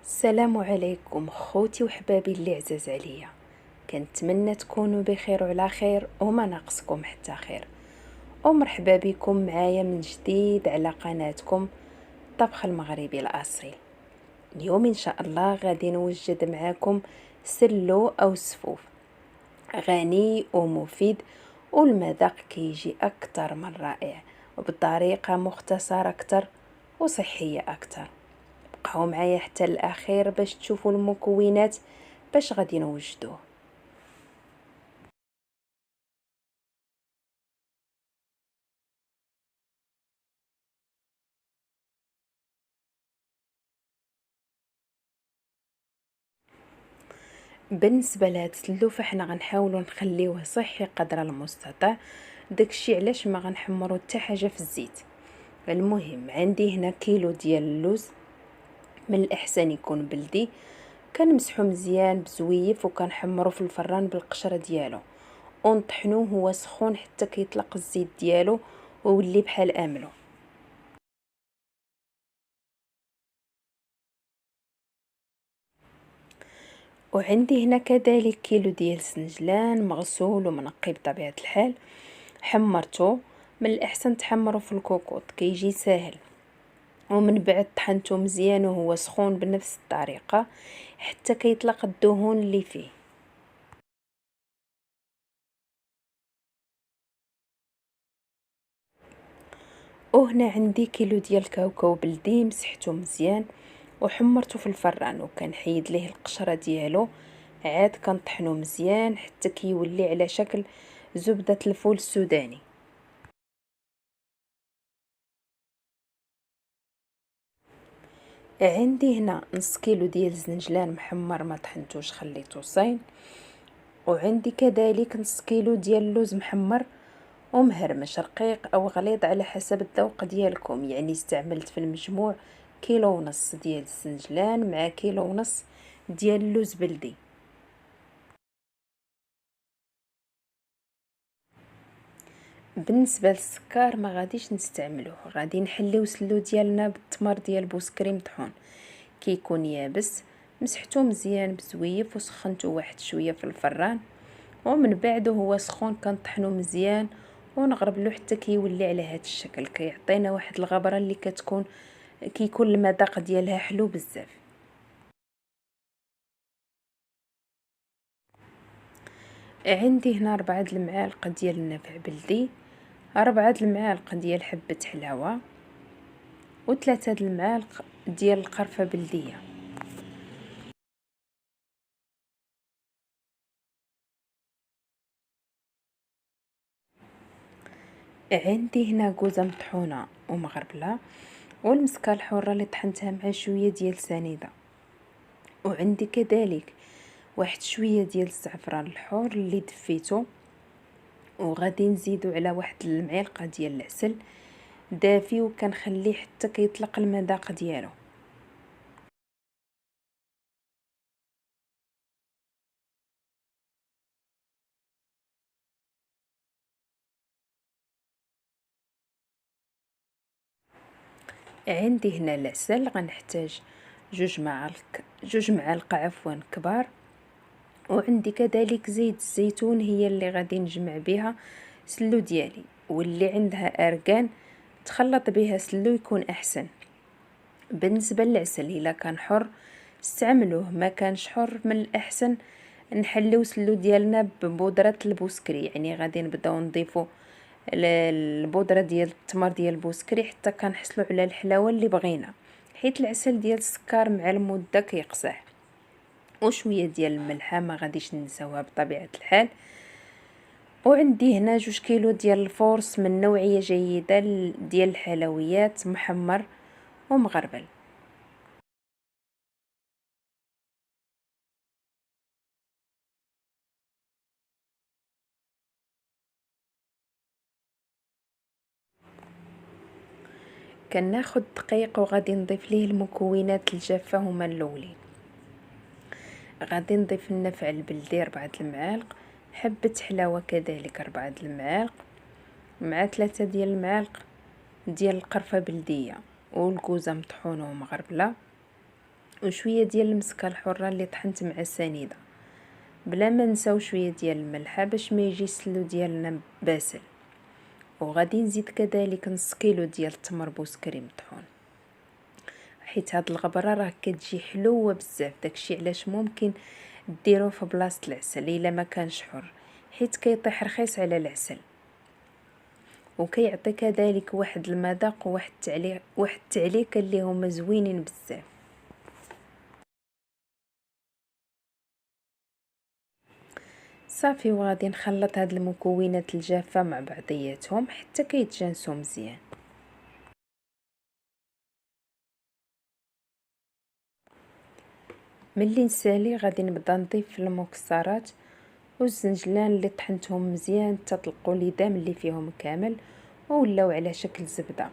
السلام عليكم خوتي وحبابي اللي عزاز عليا. كنتمنى تكونوا بخير وعلى خير وما ناقصكم حتى خير. ومرحبا بكم معايا من جديد على قناتكم الطبخ المغربي الاصيل. اليوم ان شاء الله غادي نوجد معاكم سلو او سفوف غني ومفيد، والمذاق كيجي اكثر من رائع وبطريقه مختصره اكثر وصحيه اكثر. بقاو معايا حتى الاخير باش تشوفوا المكونات باش غادي نوجدوه. بالنسبه لهاد السلوفه حنا غنحاولوا نخليوه صحي قدر المستطاع، داكشي علاش ما غنحمروا حتى حاجه في الزيت. المهم عندي هنا كيلو ديال اللوز، من الاحسن يكون بلدي. كنمسحو مزيان بزويف وكنحمرو في الفران بالقشره ديالو ونطحنوه هو سخون حتى كيطلق الزيت ديالو ويولي بحال املو. وعندي هنا كذلك كيلو ديال السنجلان مغسول ومنقي بطبيعة الحال. حمرته، من الأحسن تحمرو في الكوكوط كيجي ساهل، ومن بعد طحنته مزيان وهو سخون بنفس الطريقة حتى كيطلق الدهون اللي فيه. وهنا عندي كيلو ديال الكاوكاو بلدي، مسحته مزيان وحمرته في الفران وكنحيد ليه القشره ديالو، عاد كنطحنو مزيان حتى كيولي على شكل زبدة الفول السوداني. عندي هنا نص كيلو ديال الزنجلان محمر ما طحنتوش خليته صاين، وعندي كذلك نص كيلو ديال اللوز محمر ومهرمش رقيق او غليظ على حسب الذوق ديالكم. يعني استعملت في المجموع كيلو ونص ديال الزنجلان مع كيلو ونص ديال اللوز بلدي. بالنسبه للسكر ما غاديش نستعملوه، غادي نحليو سلو ديالنا بالتمر ديال بوسكريم طحون كيكون يابس. مسحته مزيان بزويف وسخنته واحد شويه في الفران، ومن بعد هو سخون كنطحنو مزيان ونغربلو حتى كيولي على هذا الشكل. كيعطينا واحد الغبره اللي كيكون المذاق ديالها حلو بزاف. عندي هنا 4 المعالق ديال النافع بلدي، 4 المعالق ديال حبه حلاوه، و3 المعالق ديال القرفه بلديه. عندي هنا كوزه مطحونه ومغربله، والمسكه الحره اللي طحنتها مع شويه ديال سنيده، وعندي كذلك واحد شويه ديال الزعفران الحور اللي دفيته، وغادي نزيدو على واحد المعلقه ديال العسل دافي وكنخليه حتى كيطلق المذاق ديالو. عندي هنا العسل، غنحتاج جوج معالق كبار. وعندي كذلك زيت الزيتون هي اللي غادي نجمع بها سلو ديالي، واللي عندها ارغان تخلط بها سلو يكون احسن. بالنسبه للعسل الا كان حر استعملوه، ما كانش حر من الاحسن نحليو سلو ديالنا ببودره البوسكري. يعني غادي نبداو نضيفو البودره ديال التمر ديال البوسكري حتى كنحصلوا على الحلاوه اللي بغينا، حيت العسل ديال السكر مع المده كيقصح. وشويه ديال الملحه ما غاديش ننساوها بطبيعه الحال. وعندي هنا 2 كيلو ديال الفورص من نوعيه جيده ديال الحلويات محمر ومغربل. كناخد دقيق وغادي نضيف ليه المكونات الجافه هما الاولين. غادي نضيف النفع البلدي 4 المعالق، حبه حلاوه كذلك 4 المعالق، مع 3 ديال المعالق ديال القرفه بلديه والكوزه مطحونه ومغربله، وشويه ديال المسكه الحره اللي طحنت مع السنيده، بلا ما نساو شويه ديال الملح باش ما يجي السلو ديالنا باسل. وغادي نزيد كذلك نص كيلو ديال التمر بوسكري مطحون، حيت هاد الغبره راه كتجي حلوه بزاف، داكشي علاش ممكن ديروه في بلاصه العسل الا ما كانش حر، حيت كيطيح رخيص على العسل وكيعطي كذلك واحد المذاق وواحد التعليكه اللي هما زوينين بزاف. صافي، وغادي نخلط هاد المكونات الجافه مع بعضياتهم حتى كيتجانسوا مزيان. ملي نسالي غادي نبدا نضيف المكسرات والزنجلان اللي طحنتهم مزيان حتى طلقوا لي دام اللي فيهم كامل ولاو على شكل زبده.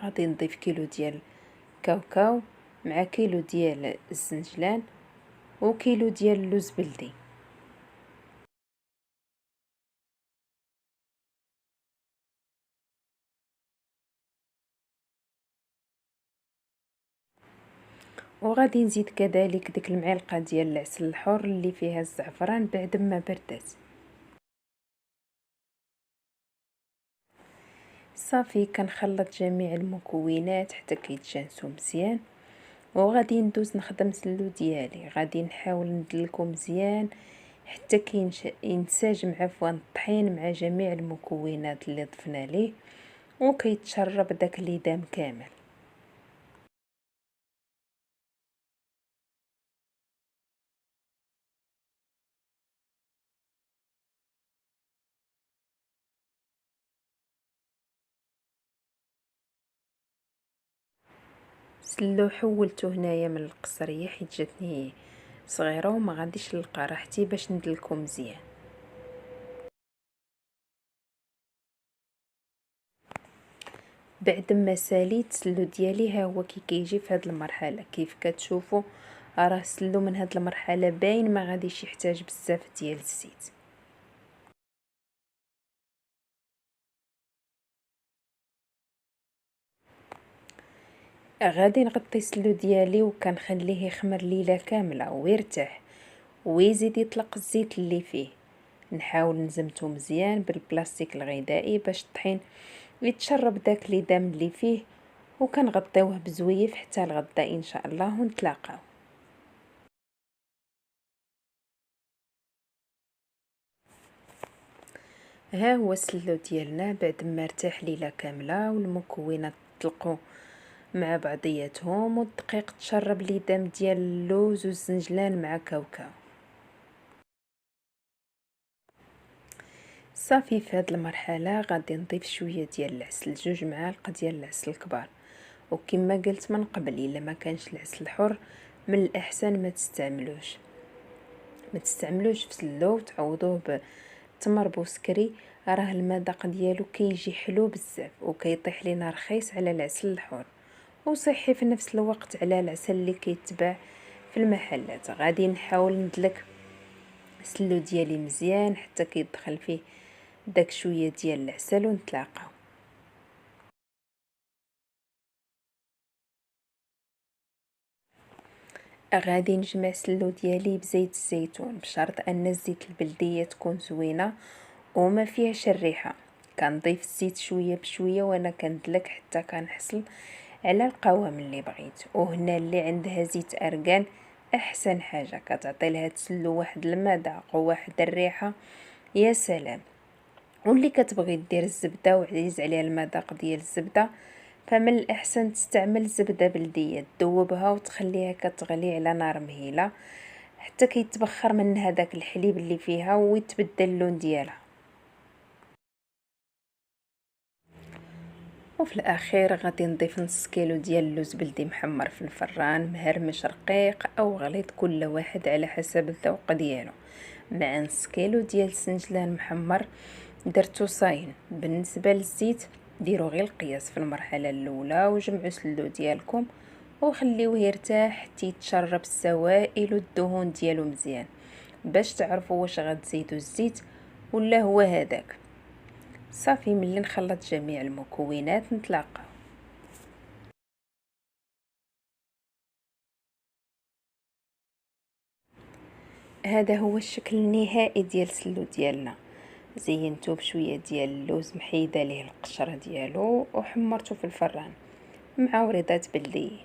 غادي نضيف كيلو ديال كاوكاو مع كيلو ديال الزنجلان وكيلو ديال اللوز بلدي. وغادي نزيد كذلك ديك المعلقه ديال العسل الحر اللي فيها الزعفران بعد ما بردات. صافي، كنخلط جميع المكونات حتى كيتجانسوا مزيان وغادي ندوز نخدم سلو ديالي. غادي نحاول ندلكو مزيان حتى ينسجم عفوا الطحين مع جميع المكونات اللي ضفنا ليه وكيتشرب داك الليدام كامل. سلو حولته هنايا من القصريه حيت جاتني صغيره وما غاديش نلقى راحتي باش ندلكو مزيان. بعد ما ساليت السلو ديالي ها هو كي كيجي في هذه المرحله. كيف كتشوفوا راه السلو من هذه المرحله باين ما غاديش يحتاج بزاف ديال الزيت. غادي نغطي السلو ديالي وكنخليه يخمر ليله كامله ويرتاح ويزيد يطلق الزيت اللي فيه. نحاول نزمته مزيان بالبلاستيك الغذائي باش الطحين يتشرب داك ليدام اللي فيه، وكنغطيوه بزويف حتى الغدا ان شاء الله ونتلاقاو. ها هو السلو ديالنا بعد ما ارتاح ليله كامله والمكونات طلقوا مع بعضياتهم والدقيق تشرب ليدام ديال اللوز والزنجلان مع كاوكاو. صافي، في هذه المرحله غادي نضيف شويه ديال العسل، 2 معالق ديال العسل الكبار. وكما قلت من قبل الا ما كانش العسل حر من الاحسن ما تستعملوش في سلو، تعوضوه بتمر بوسكري. راه المذاق ديالو كيجي حلو بزاف وكيطيح لينا رخيص على العسل الحر وصحي في نفس الوقت على العسل اللي كيتباع في المحلات. غادي نحاول ندلك السلو ديالي مزيان حتى كيدخل فيه داك شويه ديال العسل ونتلاقاو. غادي نجمع السلو ديالي بزيت الزيتون بشرط ان الزيت البلديه تكون زوينه وما فيهاش الريحه. كنضيف الزيت شويه بشويه وانا كندلك حتى كنحصل على القوام اللي بغيت. وهنا اللي عندها زيت ارغان احسن حاجه، كتعطي لها تسلو واحد المذاق وواحد الريحه يا سلام. واللي كتبغي دير الزبده وعزيز عليها المذاق ديال الزبده فمن الاحسن تستعمل زبده بلديه، تذوبها وتخليها كتغلي على نار مهيله حتى كيتبخر من هذاك الحليب اللي فيها ويتبدل اللون ديالها. وفي الاخير غادي نضيف نص كيلو ديال اللوز بلدي محمر في الفران مهرمش رقيق او غليظ كل واحد على حسب الذوق ديالو، مع نص كيلو ديال السنجلان محمر درتو صاين. بالنسبه للزيت ديروا غير القياس في المرحله الاولى وجمعوا السلو ديالكم وخليوه يرتاح حتى يتشرب السوائل والدهون ديالو مزيان باش تعرفوا واش غتزيدوا الزيت ولا هو هذاك. صافي، ملي نخلط جميع المكونات نتلاقاو. هذا هو الشكل النهائي ديال السلو ديالنا. زينته بشويه ديال اللوز محيده ليه القشره ديالو وحمرته في الفران مع وريضات بلديين،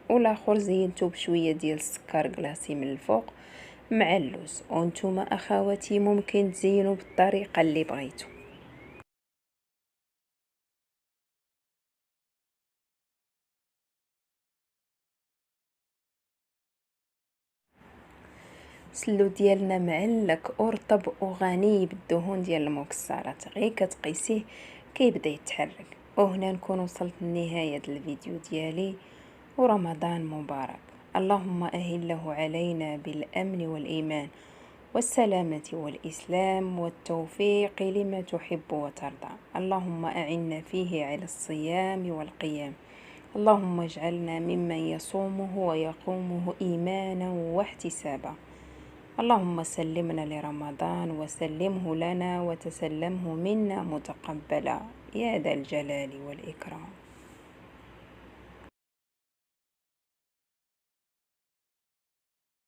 والاخر زينته بشويه ديال السكر كلاصي من الفوق مع اللوز. وانتم اخواتي ممكن تزينوا بالطريقه اللي بغيتو. السلو ديالنا معلك ورطب وغني بالدهون ديال المكسرات، غير كتقيسيه كيبدا يتحرك. وهنا نكون وصلت لنهايه الفيديو ديالي، ورمضان مبارك. اللهم أهله علينا بالأمن والإيمان والسلامة والإسلام والتوفيق لما تحب وترضى. اللهم أعنا فيه على الصيام والقيام. اللهم اجعلنا ممن يصومه ويقومه إيمانا واحتسابا. اللهم سلمنا لرمضان وسلمه لنا وتسلمه منا متقبلا يا ذا الجلال والإكرام.